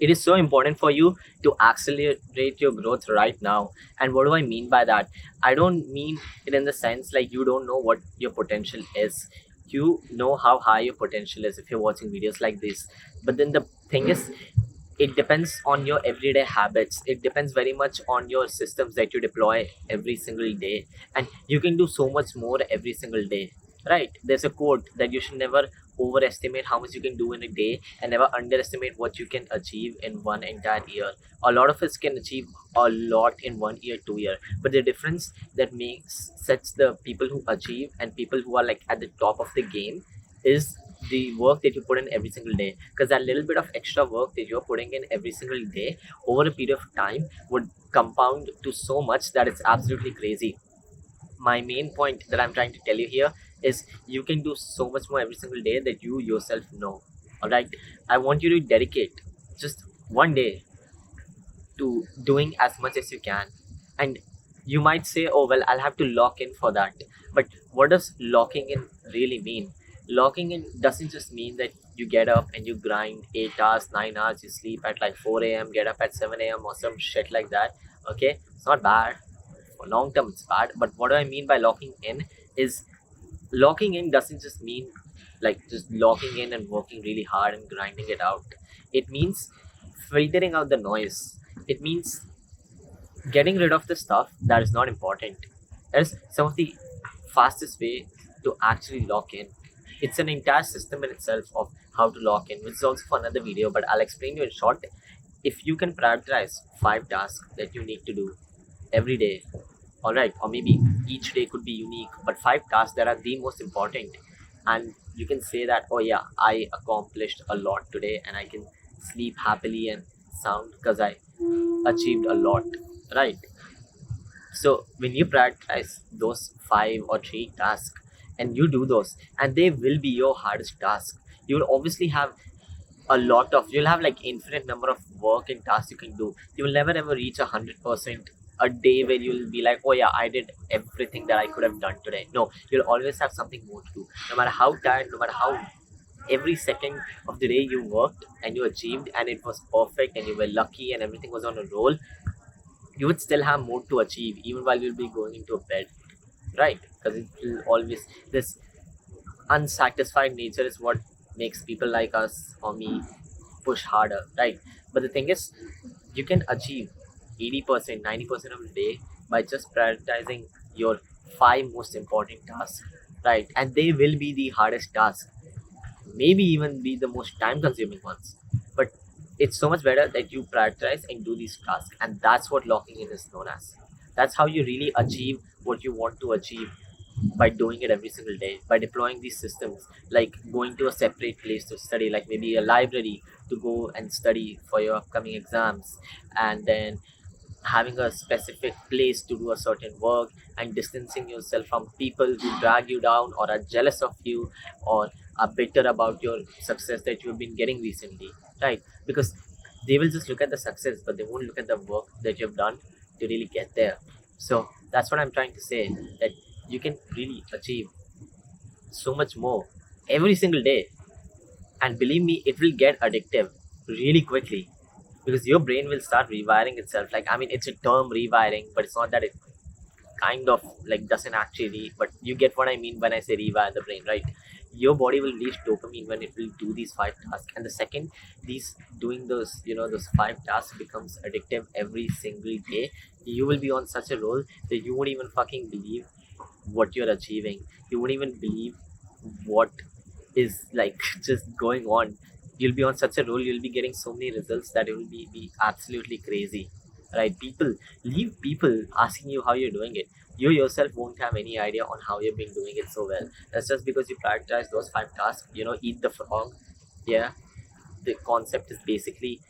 It is so important for you to accelerate your growth right now. And what do I mean by that? I don't mean it in the sense like you don't know what your potential is. You know how high your potential is if you're watching videos like this. But then the thing is, it depends on your everyday habits. It depends very much on your systems that you deploy every single day, and you can do so much more every single day, right? There's a quote that you should never overestimate how much you can do in a day and never underestimate what you can achieve in one entire year. A lot of us can achieve a lot in 1 year, 2 year, but the difference that makes sets the people who achieve and people who are like at the top of the game is the work that you put in every single day, because that little bit of extra work that you're putting in every single day over a period of time would compound to so much that it's absolutely crazy. My main point that I'm trying to tell you here is you can do so much more every single day that you yourself know. All right, I want you to dedicate just one day to doing as much as you can. And you might say, oh well, I'll have to lock in for that. But what does locking in really mean? Locking in doesn't just mean that you get up and you grind 8 hours, 9 hours, you sleep at like 4 a.m, get up at 7 a.m or some shit like that. Okay, it's not bad. For long term it's bad, but what do I mean by locking in is, locking in doesn't just mean like just locking in and working really hard and grinding it out. It means filtering out the noise. It means getting rid of the stuff that is not important. That is some of the fastest way to actually lock in. It's an entire system in itself of how to lock in, which is also for another video, but I'll explain you in short. If you can prioritize 5 tasks that you need to do every day, all right, or maybe each day could be unique, but 5 tasks that are the most important, and you can say that, oh yeah, I accomplished a lot today and I can sleep happily and sound because I achieved a lot, right? So when you prioritize those 5 or 3 tasks and you do those, and they will be your hardest task, you will obviously have you'll have like infinite number of work and tasks you can do. You will never ever reach 100% a day where you'll be like, oh yeah, I did everything that I could have done today. No, you'll always have something more to do. No matter how tired, no matter how every second of the day you worked and you achieved and it was perfect and you were lucky and everything was on a roll, you would still have more to achieve even while you'll be going into a bed, right? Because it will always, this unsatisfied nature is what makes people like us or me push harder, right? But the thing is, you can achieve 80%, 90% of the day by just prioritizing your 5 most important tasks, right? And they will be the hardest tasks, maybe even be the most time consuming ones. But it's so much better that you prioritize and do these tasks. And that's what locking in is known as. That's how you really achieve what you want to achieve, by doing it every single day, by deploying these systems, like going to a separate place to study, like maybe a library to go and study for your upcoming exams, and then having a specific place to do a certain work, and distancing yourself from people who drag you down or are jealous of you or are bitter about your success that you've been getting recently, right? Because they will just look at the success but they won't look at the work that you've done to really get there. So that's what I'm trying to say, that you can really achieve so much more every single day. And believe me, it will get addictive really quickly, because your brain will start rewiring itself. Like, I mean, it's a term, rewiring, but it's not that it kind of like doesn't actually, but you get what I mean when I say rewire the brain, right? Your body will release dopamine when it will do these 5 tasks, and the second these doing those, those 5 tasks becomes addictive every single day, you will be on such a roll that you won't even fucking believe what you're achieving. You won't even believe what is like just going on. You'll be on such a roll, you'll be getting so many results that it will be absolutely crazy, right? Leave people asking you how you're doing it. You yourself won't have any idea on how you've been doing it so well. That's just because you prioritize those 5 tasks. Eat the frog. Yeah, the concept is basically,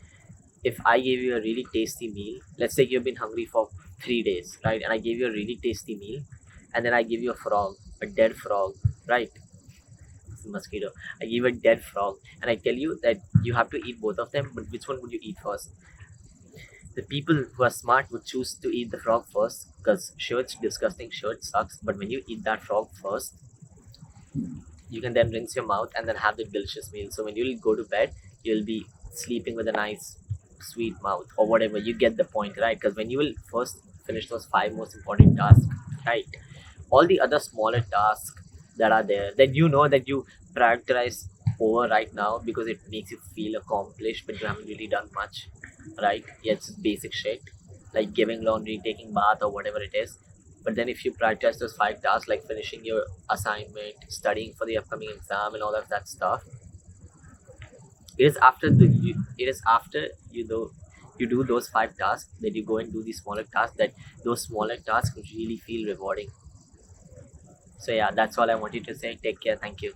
if I gave you a really tasty meal, let's say you've been hungry for 3 days, right? And I gave you a really tasty meal, and then I give you a frog, a dead frog, right? It's a mosquito. I give a dead frog, and I tell you that you have to eat both of them, but which one would you eat first? The people who are smart would choose to eat the frog first, because sure, it's disgusting, sure, it sucks, but when you eat that frog first, you can then rinse your mouth and then have the delicious meal. So when you'll go to bed, you'll be sleeping with a nice, sweet mouth or whatever. You get the point, right? Because when you will first finish those five most important tasks, right, all the other smaller tasks that are there, that you know that you prioritize over right now because it makes you feel accomplished, but you haven't really done much, right? Yeah, it's just basic shit like giving laundry, taking bath, or whatever it is. But then if you prioritize those five tasks like finishing your assignment, studying for the upcoming exam, and all of that stuff, it is after you do those five tasks that you go and do the smaller tasks, that those smaller tasks really feel rewarding. So yeah, that's all I wanted to say. Take care. Thank you.